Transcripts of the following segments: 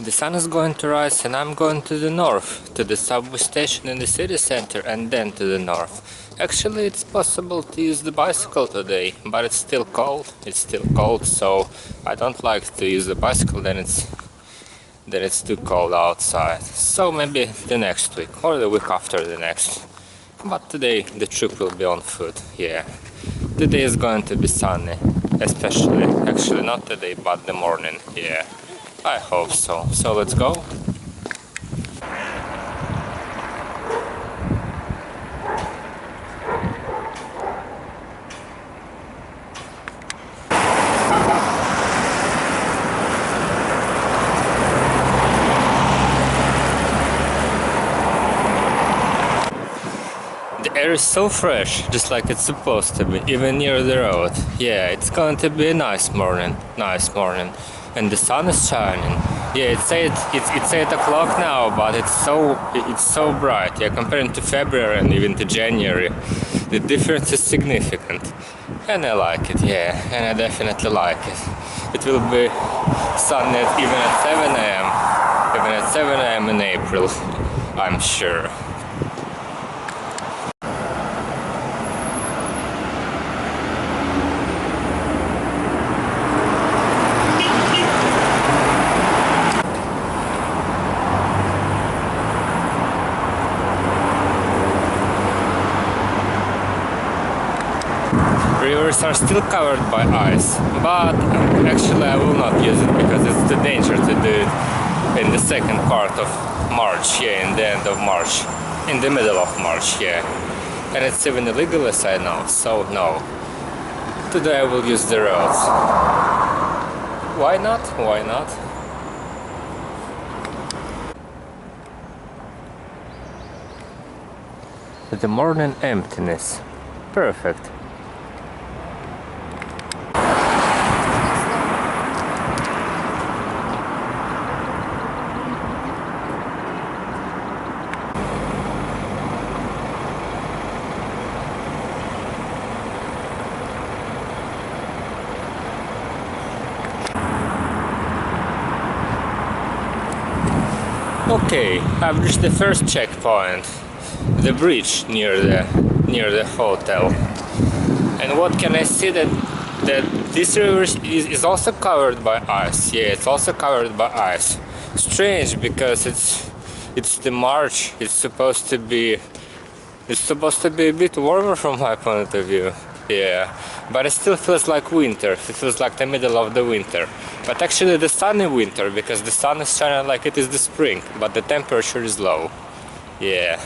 The sun is going to rise and I'm going to the north, to the subway station in the city center and then to the north. Actually, it's possible to use the bicycle today, but it's still cold. It's still cold, so I don't like to use the bicycle, then it's too cold outside. So maybe the next week or the week after the next. But today the trip will be on foot, yeah. Today is going to be sunny, especially, actually not today, but the morning, yeah. I hope so. So let's go. The air is so fresh, just like it's supposed to be, even near the road. Yeah, it's going to be a nice morning. And the sun is shining. Yeah, it's 8 o'clock now, but it's so bright. Yeah, comparing to February and even to January, the difference is significant. And I like it, yeah, and I definitely like it. It will be sunny even at 7 a.m. Even at 7 a.m. in April, I'm sure. Rivers are still covered by ice, but actually I will not use it because it's too dangerous to do it in the second part of March, yeah, in the end of March, in the middle of March, yeah. And it's even illegal as I know, so no. Today I will use the roads. Why not? Why not? The morning emptiness. Perfect. Okay, I've reached the first checkpoint, the bridge near the hotel. And what can I see that this river is also covered by ice. Yeah, it's also covered by ice. Strange, because it's the March. It's supposed to be a bit warmer from my point of view. Yeah, but it still feels like winter. It feels like the middle of the winter. But actually the sunny winter, because the sun is shining like it is the spring, but the temperature is low. Yeah.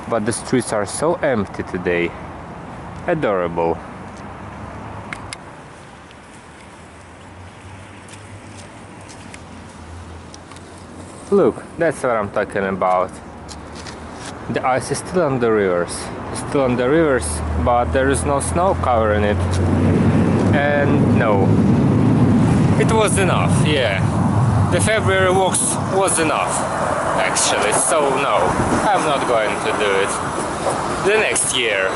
But the streets are so empty today. Adorable. Look, that's what I'm talking about. The ice is still on the rivers. But there is no snow covering it. And no, it was enough, yeah. The February walks was enough, actually, so no, I'm not going to do it the next year.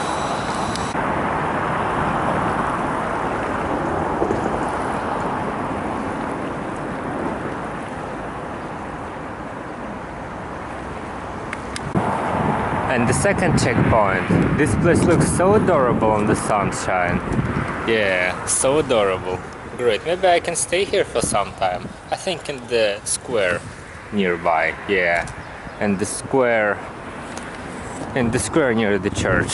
And the second checkpoint. This place looks so adorable in the sunshine. Yeah, so adorable. Great, maybe I can stay here for some time. I think in the square nearby, yeah. And the square near the church.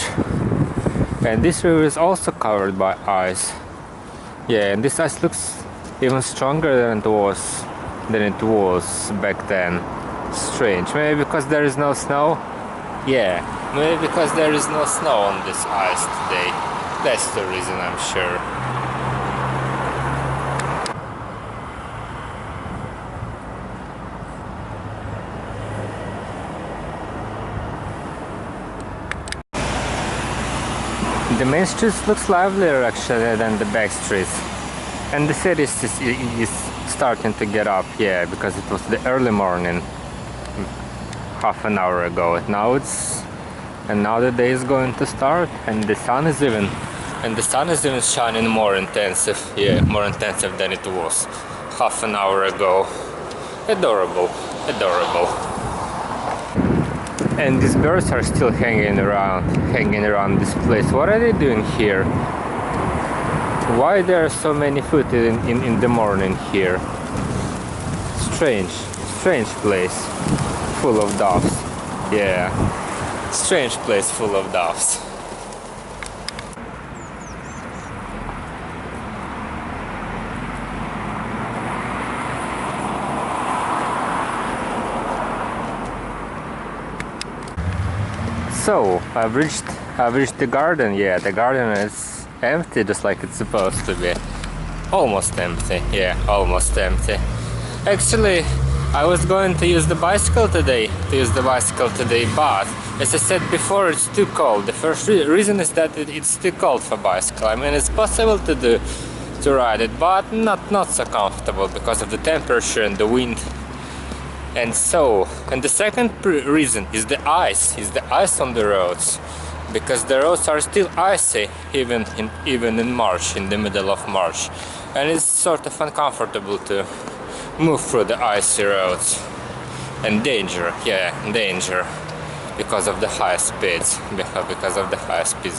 And this river is also covered by ice. Yeah, and this ice looks even stronger than it was back then. Strange. Maybe because there is no snow? Yeah, maybe because there is no snow on this ice today. That's the reason, I'm sure. The main streets looks livelier actually than the back streets. And the city is starting to get up, yeah, because it was the early morning. Half an hour ago. Now the day is going to start, and the sun is even shining more intensive, yeah, more intensive than it was half an hour ago. Adorable, adorable. And these birds are still hanging around this place. What are they doing here? Why there are so many food in the morning here? Strange place full of doves. Yeah, strange place full of doves. So I've reached the garden. Yeah, the garden is empty, just like it's supposed to be. Almost empty. Yeah, almost empty. Actually, I was going to use the bicycle today, but as I said before, it's too cold. The first reason is that it's too cold for bicycle. I mean, it's possible to ride it, but not so comfortable because of the temperature and the wind. And the second reason is the ice. On the roads, because the roads are still icy even in March, in the middle of March, and it's sort of uncomfortable to move through the icy roads. And danger, yeah, danger, because of the high speeds,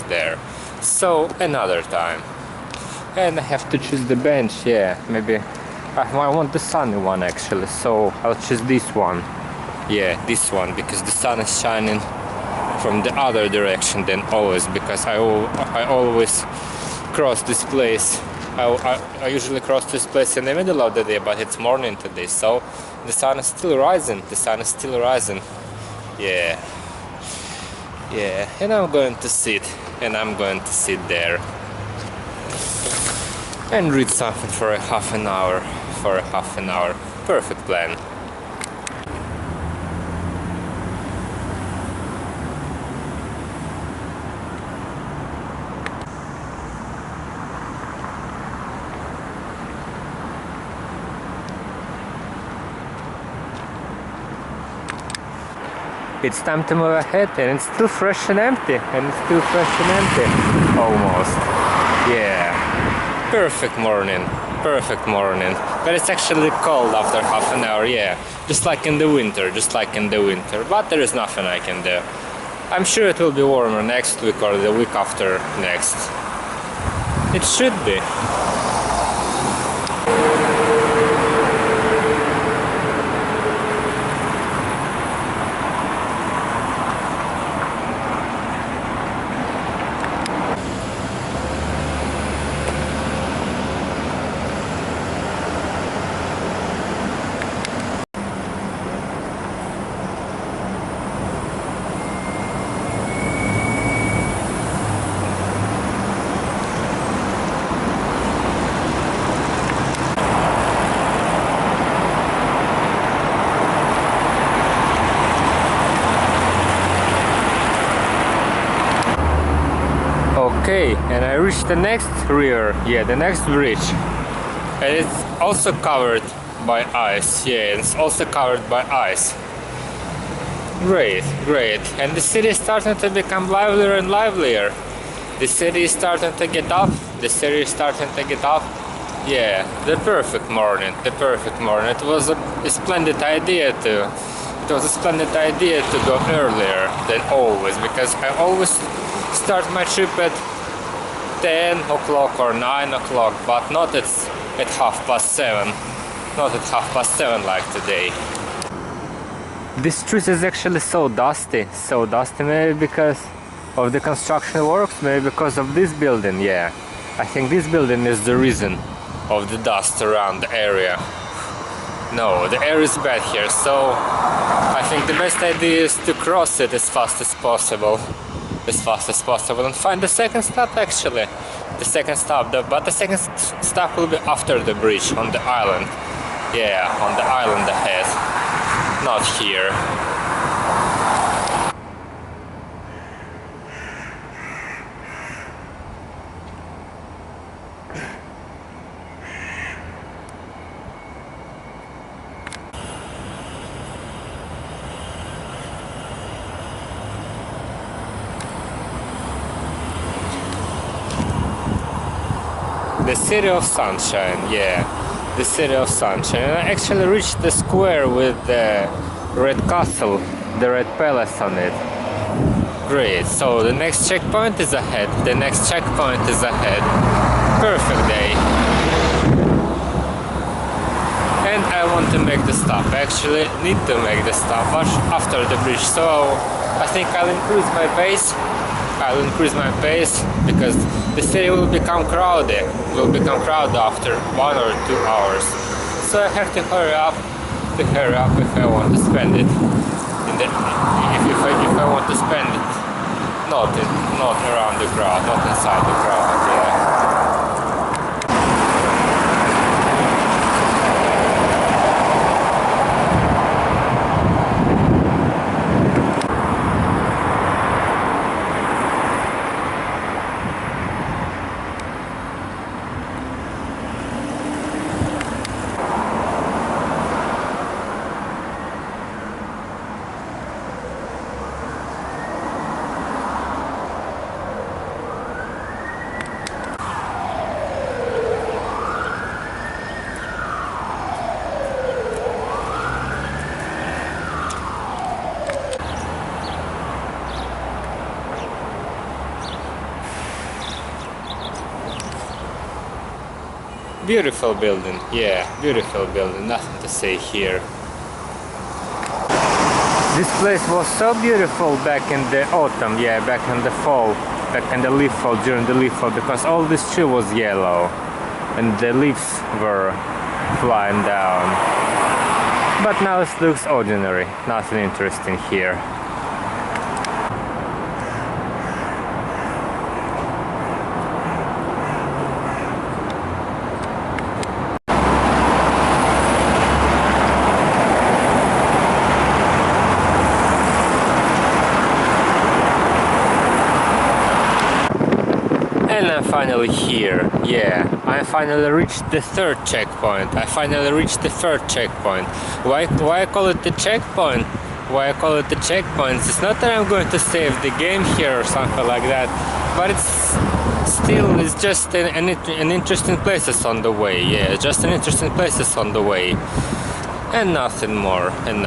there. So another time. And I have to choose the bench. Yeah, maybe I want the sunny one actually, so I'll choose this one. Yeah, this one, because the sun is shining from the other direction than always, because I always cross this place. I usually cross this place in the middle of the day, but it's morning today, so the sun is still rising. Yeah, and I'm going to sit there and read something for a half an hour. Perfect plan. It's time to move ahead, and it's still fresh and empty. Almost. Yeah. Perfect morning. But it's actually cold after half an hour, yeah. Just like in the winter. But there is nothing I can do. I'm sure it will be warmer next week or the week after next. It should be. Okay, and I reached the next river, the next bridge, and it's also covered by ice. Great, and the city is starting to become livelier and livelier. The city is starting to get up. Yeah, the perfect morning. It was a splendid idea to go earlier than always, because I always start my trip at 10 o'clock or 9 o'clock, but not at 7:30. Not at 7:30 like today. This street is actually so dusty, maybe because of the construction works, maybe because of this building. Yeah, I think this building is the reason of the dust around the area. No, the air is bad here, so I think the best idea is to cross it as fast as possible and find the second stop actually. But the second stop will be after the bridge, on the island. Yeah, on the island ahead, not here. The city of sunshine, yeah. the city of Sunshine. And I actually reached the square with the red castle, the red palace on it. Great, so the next checkpoint is ahead. The next checkpoint is ahead. Perfect day. And I want to make the stop. I actually need to make the stop after the bridge. So I think I'll increase my pace. Because the city will become crowded. After 1 or 2 hours. So I have to hurry up if I want to spend it. If I want to spend it, not around the crowd, not inside the crowd. Yeah. Beautiful building, yeah, beautiful building, nothing to say here. This place was so beautiful back in the autumn, yeah, back in the fall, back in the leaf fall, during the leaf fall, because all this tree was yellow and the leaves were flying down. But now it looks ordinary, nothing interesting here. And I'm finally here, yeah, I finally reached the third checkpoint. Why I call it the checkpoint? It's not that I'm going to save the game here or something like that, but it's just an interesting places on the way, yeah, just an interesting places on the way. And nothing more. And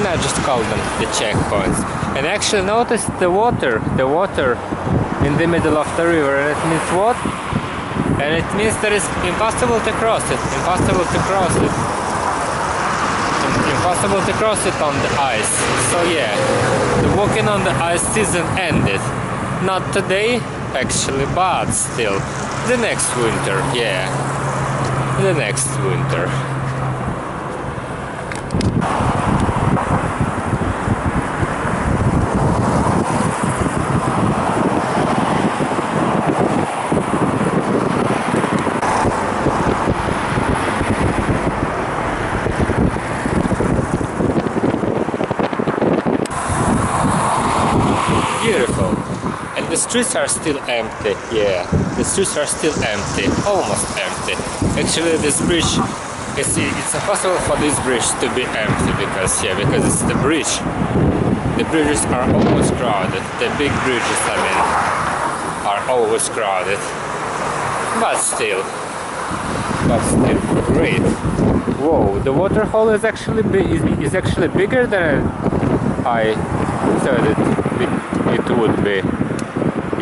I just call them the checkpoints. And actually notice the water in the middle of the river, and it means what? And it means that it's impossible to cross it. Impossible to cross it on the ice. So yeah, the walking on the ice season ended. Not today, actually, but still. The next winter, yeah. The next winter. Beautiful. And the streets are still empty, yeah. The streets are still empty, almost empty. Actually, this bridge, it's impossible for this bridge to be empty because it's the bridge. The bridges are always crowded. The big bridges, I mean, are always crowded. But still, great. Whoa, the waterfall is actually bigger than I thought it would be.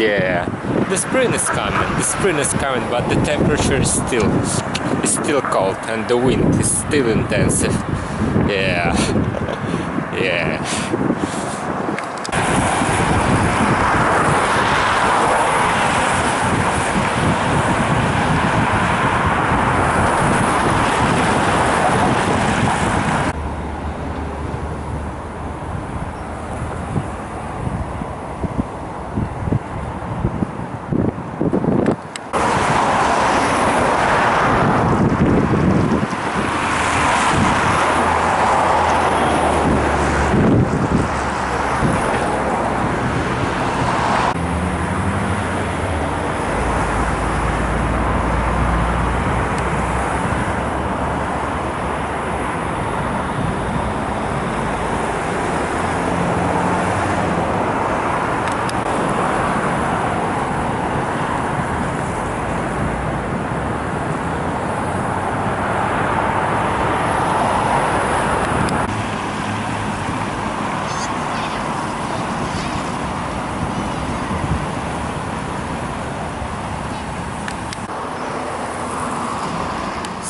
Yeah, the spring is coming, but the temperature is still cold and the wind is still intensive. Yeah. Yeah.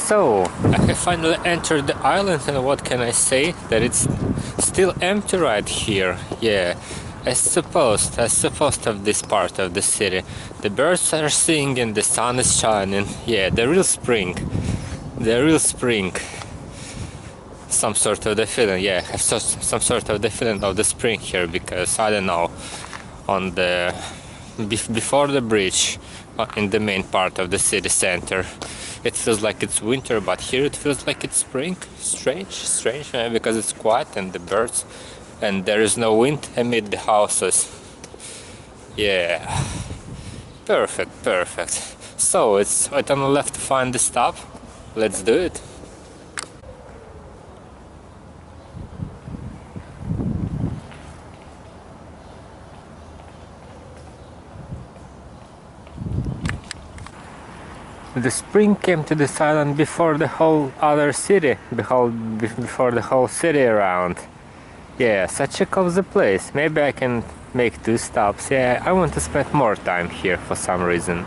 So, I have finally entered the island, and what can I say? That it's still empty right here. Yeah, as supposed of this part of the city. The birds are singing, the sun is shining. Yeah, the real spring. The real spring. Some sort of the feeling, yeah, I have some sort of the feeling of the spring here, because I don't know, on the before the bridge, in the main part of the city center, it feels like it's winter, but here it feels like it's spring. Strange, because it's quiet and the birds, and there is no wind amid the houses. Yeah, perfect. So it's right on the left to find the stop. Let's do it. The spring came to this island before the whole other city, before the whole city around. Yeah, such a cozy place. Maybe I can make 2 stops. Yeah, I want to spend more time here for some reason.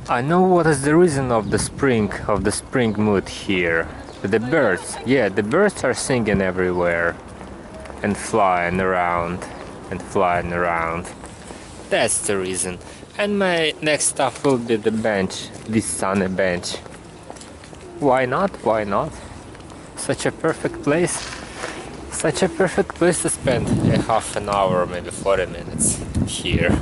I know what is the reason of the spring mood here. The birds, yeah, the birds are singing everywhere and flying around. That's the reason. And my next stop will be the bench, this sunny bench. Why not? Such a perfect place to spend a half an hour, maybe 40 minutes here.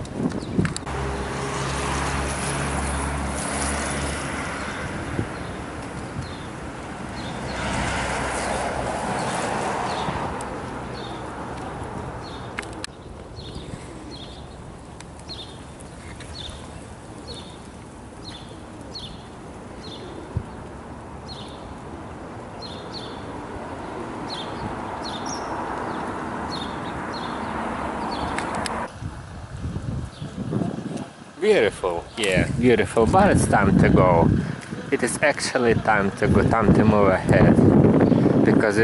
Beautiful, yeah, beautiful, but it's time to go. It is actually time to go, time to move ahead. Because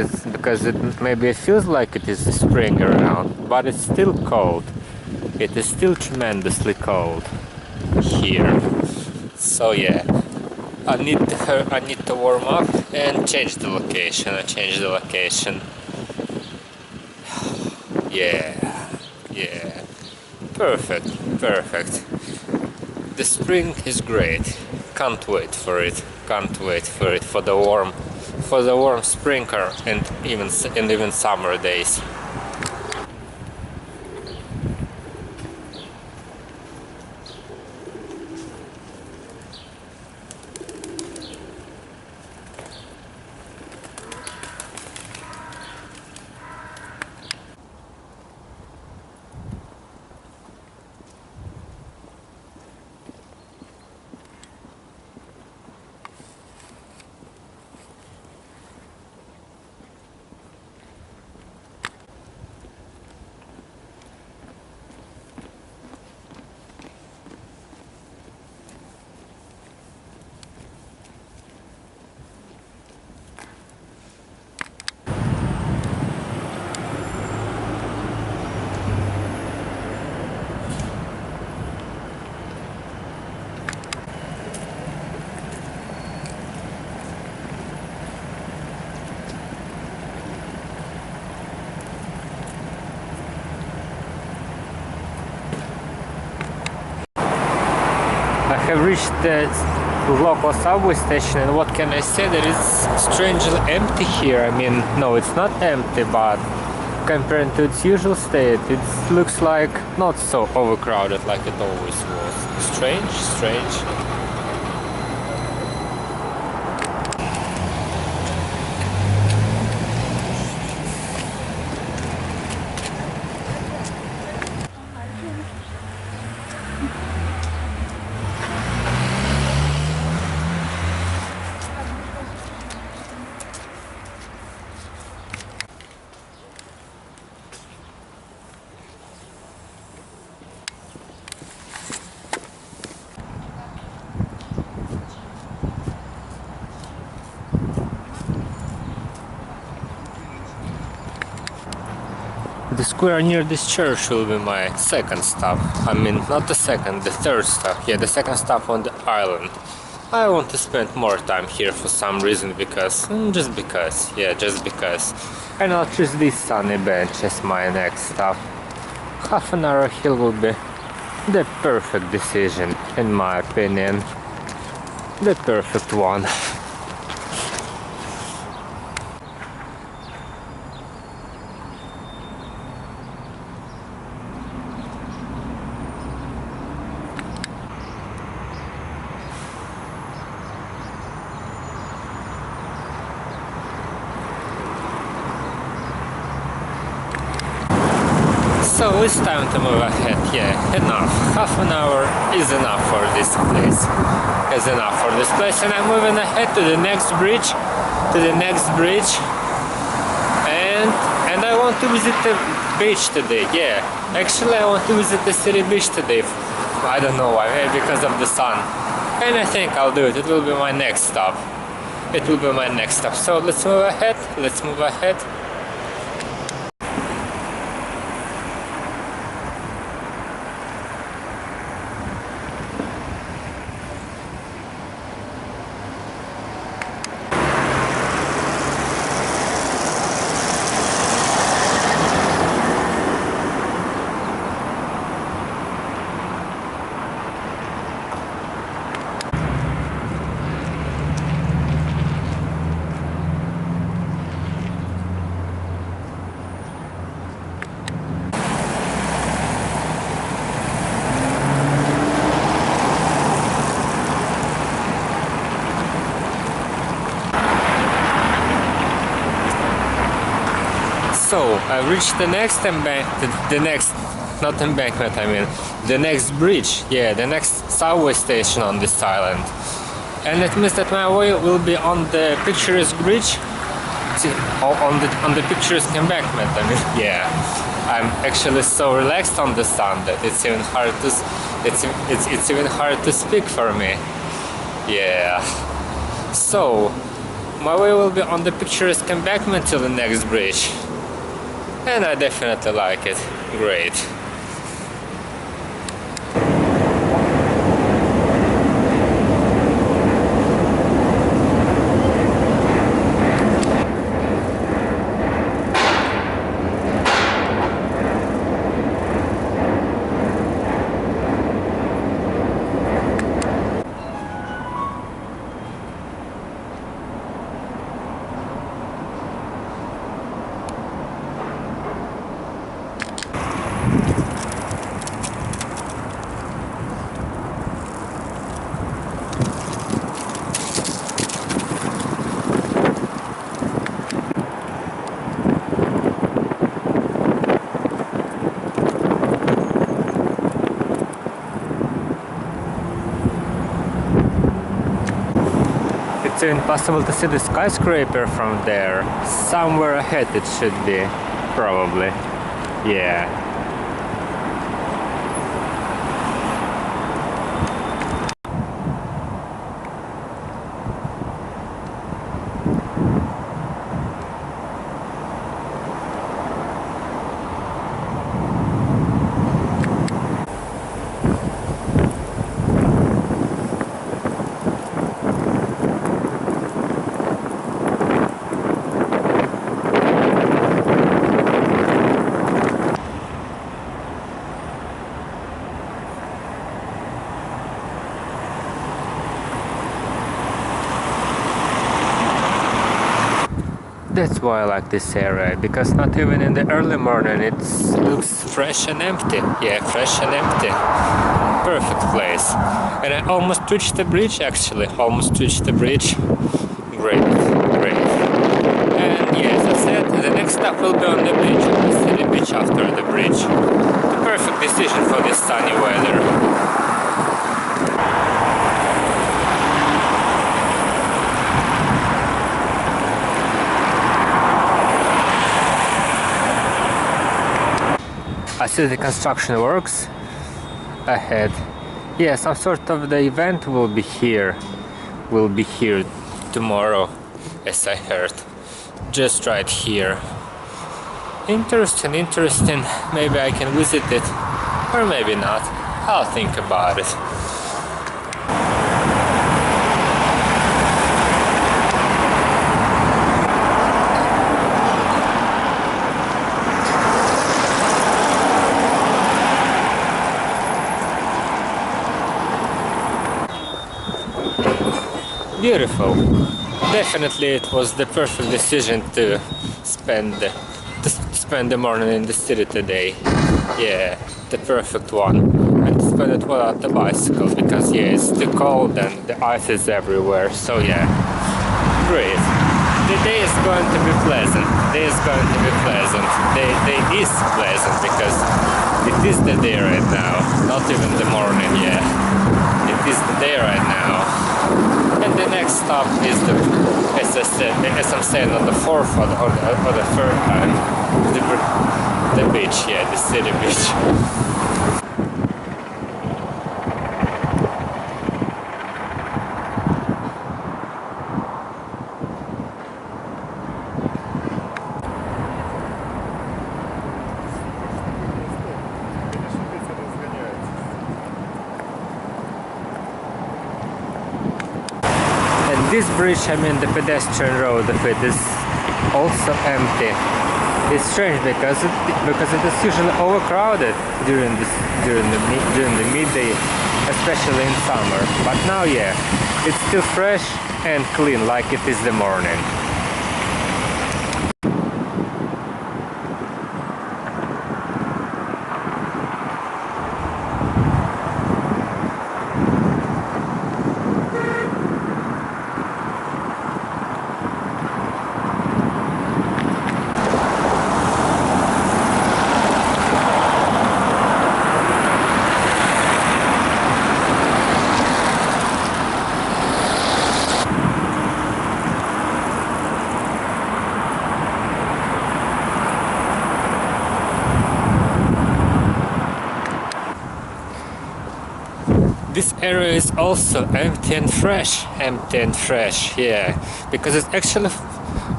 maybe it feels like it is spring around, but it's still cold. It is still tremendously cold here. So yeah, I need to warm up and change the location. Yeah. Perfect. The spring is great. Can't wait for it. For the warm spring and even summer days. I have reached the local subway station, and what can I say, that it's strangely empty here. I mean, no, it's not empty, but compared to its usual state, it looks like not so overcrowded like it always was. Strange. The square near this church will be my second stop. I mean, not the second, the third stop. Yeah, the second stop on the island. I want to spend more time here for some reason, because, just because, yeah, just because. And I'll choose this sunny bench as my next stop. Half an hour hill will be the perfect decision, in my opinion. The perfect one. So it's time to move ahead, yeah, enough. Half an hour is enough for this place. Is enough for this place, and I'm moving ahead to the next bridge. And I want to visit the beach today, yeah. Actually, I want to visit the city beach today. I don't know why, maybe because of the sun. And I think I'll do it. It will be my next stop. It will be my next stop. So let's move ahead. Let's move ahead. So I've reached the next the next bridge, yeah, the next subway station on this island. And it means that my way will be on the picturesque bridge, on the picturesque embankment. I mean, yeah, I'm actually so relaxed on the sun that it's even hard to speak for me. Yeah. So my way will be on the picturesque embankment till the next bridge. And I definitely like it. Great. It's even possible to see the skyscraper from there. Somewhere ahead it should be, probably. Yeah. That's why I like this area, because not even in the early morning it looks fresh and empty. Yeah, fresh and empty. Perfect place. And I almost reached the bridge, actually. Almost reached the bridge. Great, great. And yeah, as I said, the next stop will be on the beach, on the city beach after the bridge. The perfect decision for this sunny weather. I see the construction works ahead. Yeah, some sort of the event will be here tomorrow, as I heard. Just right here. Interesting, interesting. Maybe I can visit it, or maybe not. I'll think about it. Beautiful. Definitely it was the perfect decision to spend the morning in the city today. Yeah, the perfect one. And to spend it without the bicycle, because yeah, it's too cold and the ice is everywhere. So yeah, great. The day is going to be pleasant. The day is going to be pleasant. The day is pleasant because it is the day right now. Not even the morning, yeah. It is the day right now. And the next stop is the, as I'm saying, on the fourth or the third time, the beach, yeah, the city beach. This bridge, I mean the pedestrian road of it, is also empty. It's strange because it is usually overcrowded during the midday, especially in summer. But now, yeah, it's still fresh and clean like it is the morning. This area is also empty and fresh, yeah, because it's actually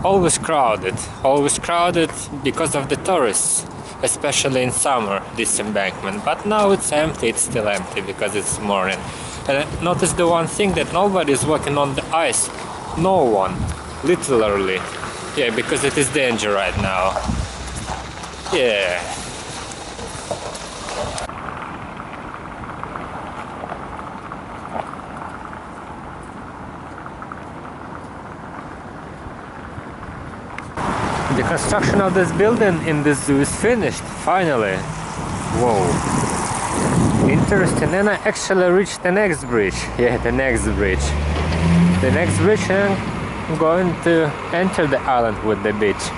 always crowded because of the tourists, especially in summer, this embankment. But now it's empty, it's still empty because it's morning. And I noticed the one thing, that nobody is walking on the ice, no one, literally, yeah, because it is danger right now, yeah. The construction of this building in the zoo is finished, finally. Whoa. Interesting. And I actually reached the next bridge. Yeah, the next bridge. The next bridge, and I'm going to enter the island with the beach.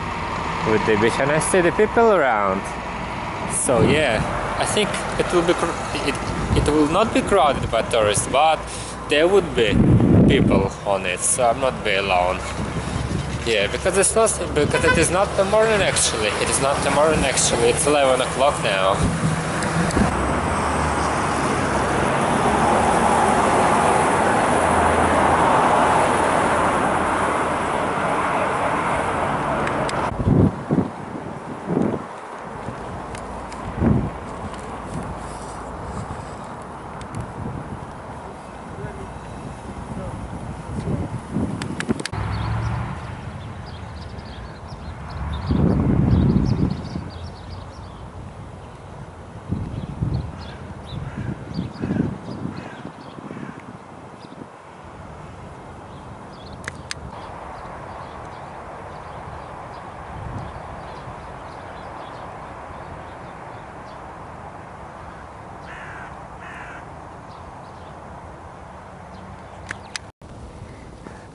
And I see the people around. So yeah, I think it will not be crowded by tourists, but there would be people on it, so I'm not be alone. Yeah, because it is not the morning actually. It is not the morning actually. It's 11 o'clock now.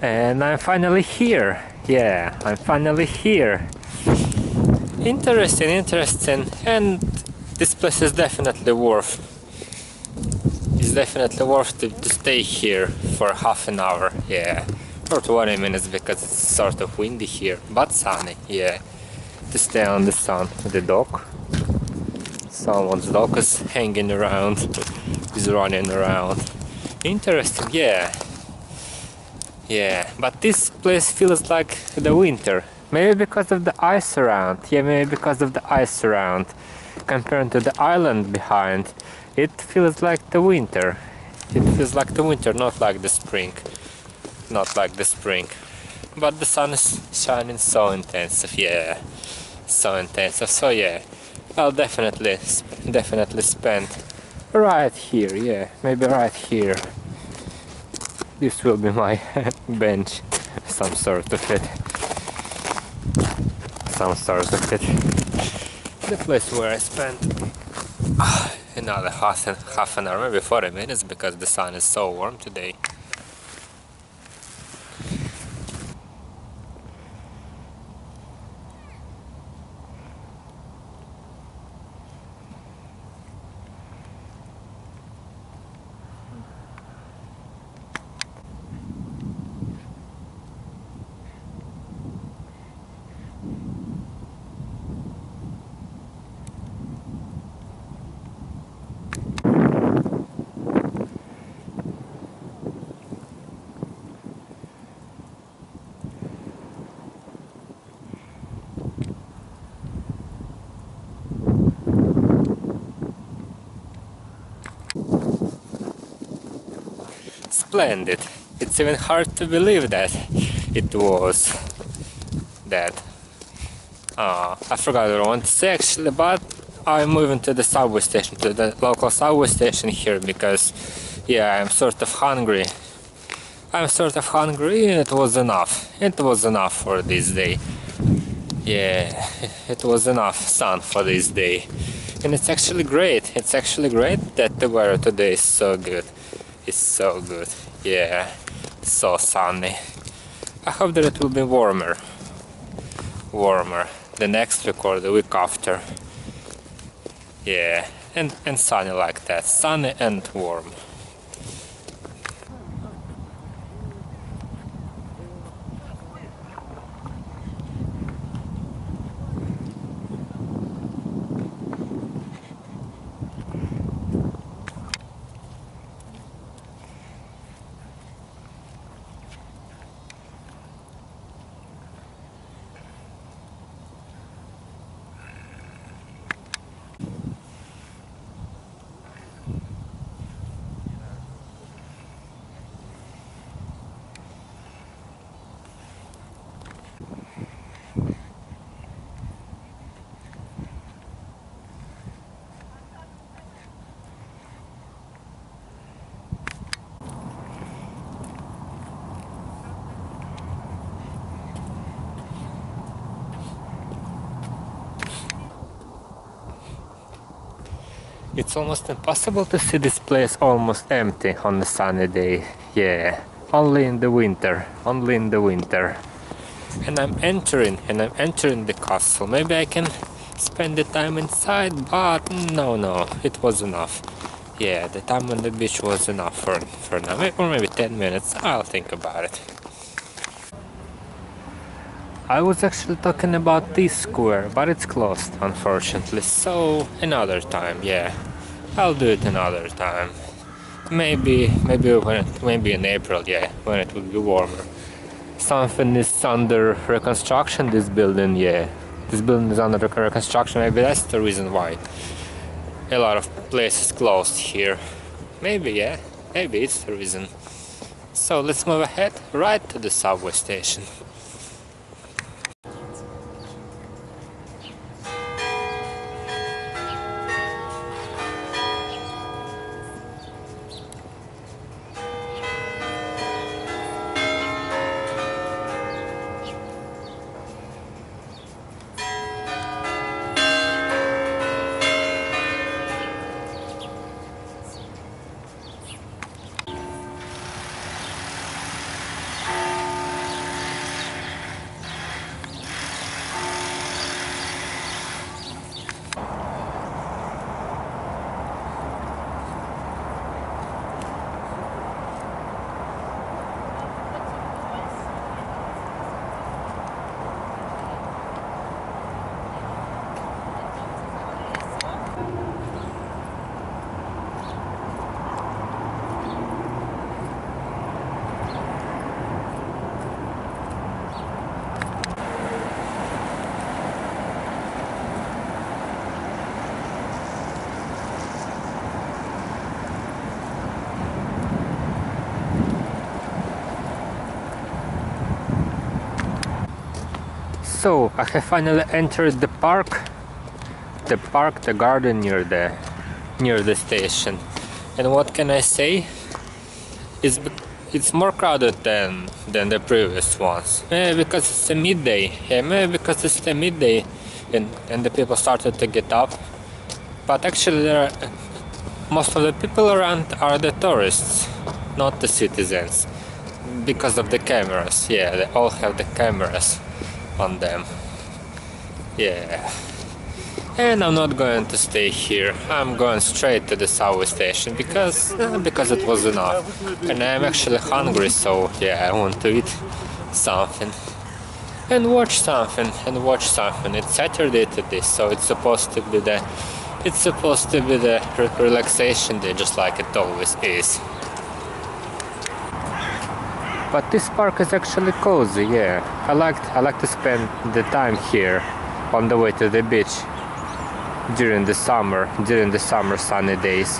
And I'm finally here. Yeah, I'm finally here. Interesting. And this place is definitely worth. It's definitely worth to stay here for half an hour. Yeah, or 20 minutes because it's sort of windy here, but sunny. Yeah, to stay on the sun. The dog. Someone's dog is hanging around. Is running around. Interesting. Yeah. Yeah, but this place feels like the winter Maybe because of the ice around. Yeah, maybe because of the ice around. Compared to the island behind, it feels like the winter. It feels like the winter, not like the spring. Not like the spring. But the sun is shining so intensive, yeah. So intensive, so yeah. I'll definitely spend right here, yeah. Maybe right here. This will be my bench. Some sort of it. Some sort of it. The place where I spent another half an hour, maybe 40 minutes, because the sun is so warm today. Splendid. It's even hard to believe that it was that. I forgot what I wanted to say actually, but I'm moving to the subway station, to the local subway station here, because yeah, I'm sort of hungry. I'm sort of hungry, and it was enough. It was enough for this day. Yeah, it was enough sun for this day. And it's actually great. It's actually great that the weather today is so good. It's so good. Yeah, so sunny. I hope that it will be warmer. Warmer. The next week or the week after. Yeah, and sunny like that. Sunny and warm. It's almost impossible to see this place almost empty on a sunny day. Yeah, only in the winter. Only in the winter. And I'm entering the castle. Maybe I can spend the time inside, but no, it was enough. Yeah, the time on the beach was enough for now. Or maybe 10 minutes. I'll think about it. I was actually talking about this square, but it's closed, unfortunately. So another time, yeah. I'll do it another time. Maybe in April, yeah, when it will be warmer. Something is under reconstruction. This building, yeah. This building is under reconstruction. Maybe that's the reason why a lot of places closed here. Maybe, yeah. Maybe it's the reason. So let's move ahead right to the subway station. So I have finally entered the park, the garden near the station, and what can I say? It's more crowded than the previous ones. Maybe because it's a midday. Yeah, maybe because it's the midday, and the people started to get up. But actually, most of the people around are the tourists, not the citizens, because of the cameras. Yeah, they all have the cameras on them. Yeah. And I'm not going to stay here. I'm going straight to the subway station because it was enough. And I'm actually hungry, so yeah, I want to eat something and watch something. It's Saturday today, so it's supposed to be the relaxation day, just like it always is. But this park is actually cozy. Yeah, I like to spend the time here on the way to the beach during the summer sunny days.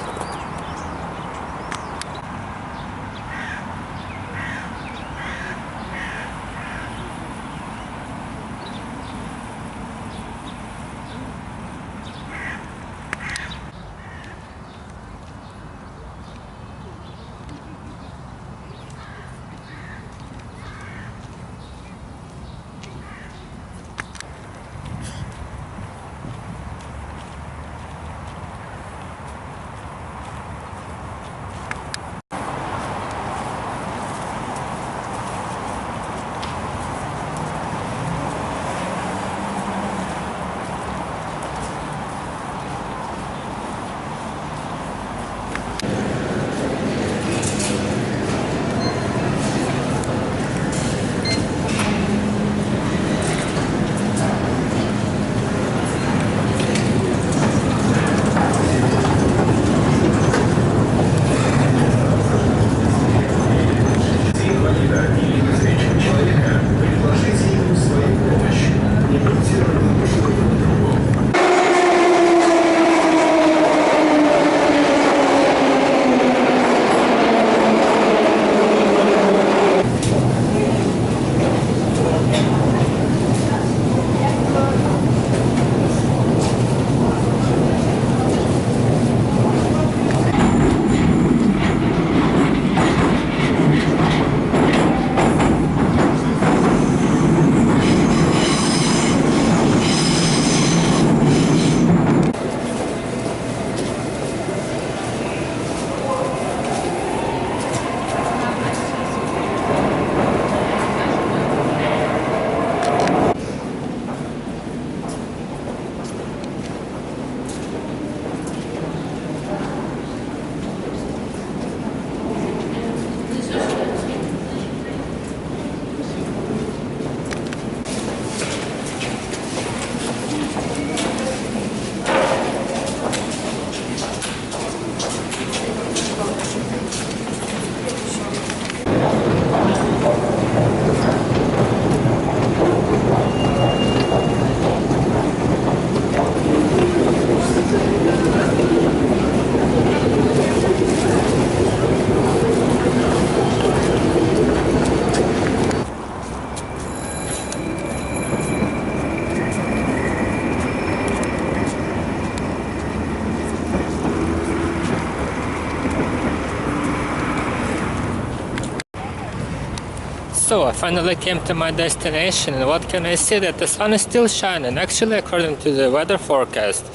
So I finally came to my destination, and what can I say, that the sun is still shining. Actually, according to the weather forecast,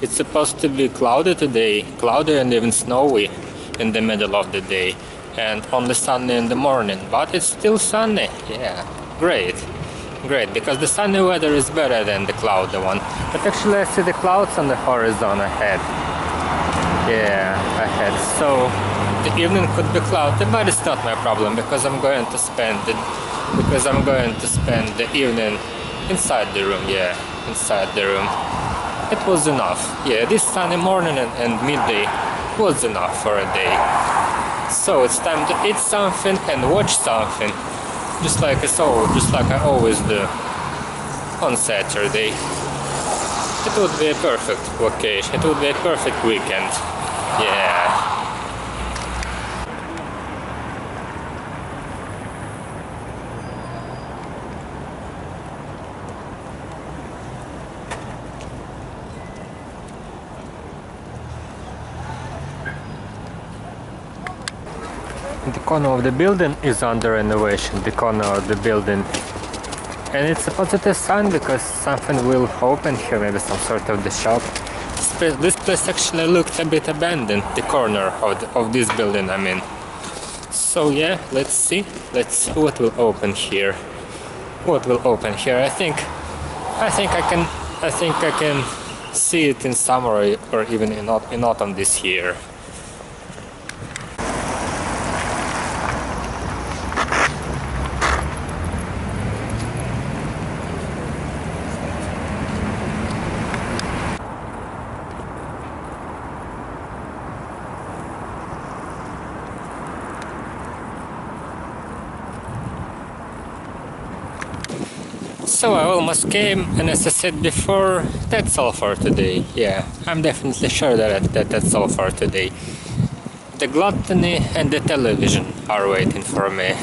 it's supposed to be cloudy today, cloudy and even snowy in the middle of the day, and only sunny in the morning, but it's still sunny. Yeah, great, because the sunny weather is better than the cloudy one. But actually I see the clouds on the horizon ahead. Yeah, ahead. So the evening could be cloudy, but it's not my problem because I'm going to spend the evening inside the room. Yeah, inside the room. It was enough. Yeah, this sunny morning and midday was enough for a day. So it's time to eat something and watch something, just like I always do on Saturday. It would be a perfect vacation. It would be a perfect weekend. Yeah. The corner of the building is under renovation, the corner of the building. And it's a positive sign because something will open here, maybe some sort of the shop. This place actually looked a bit abandoned, the corner of this building, I mean. So yeah, let's see what will open here. What will open here? I think I can see it in summer or even in autumn this year. So I almost came, and as I said before, that's all for today. Yeah, I'm definitely sure that's all for today. The gluttony and the television are waiting for me.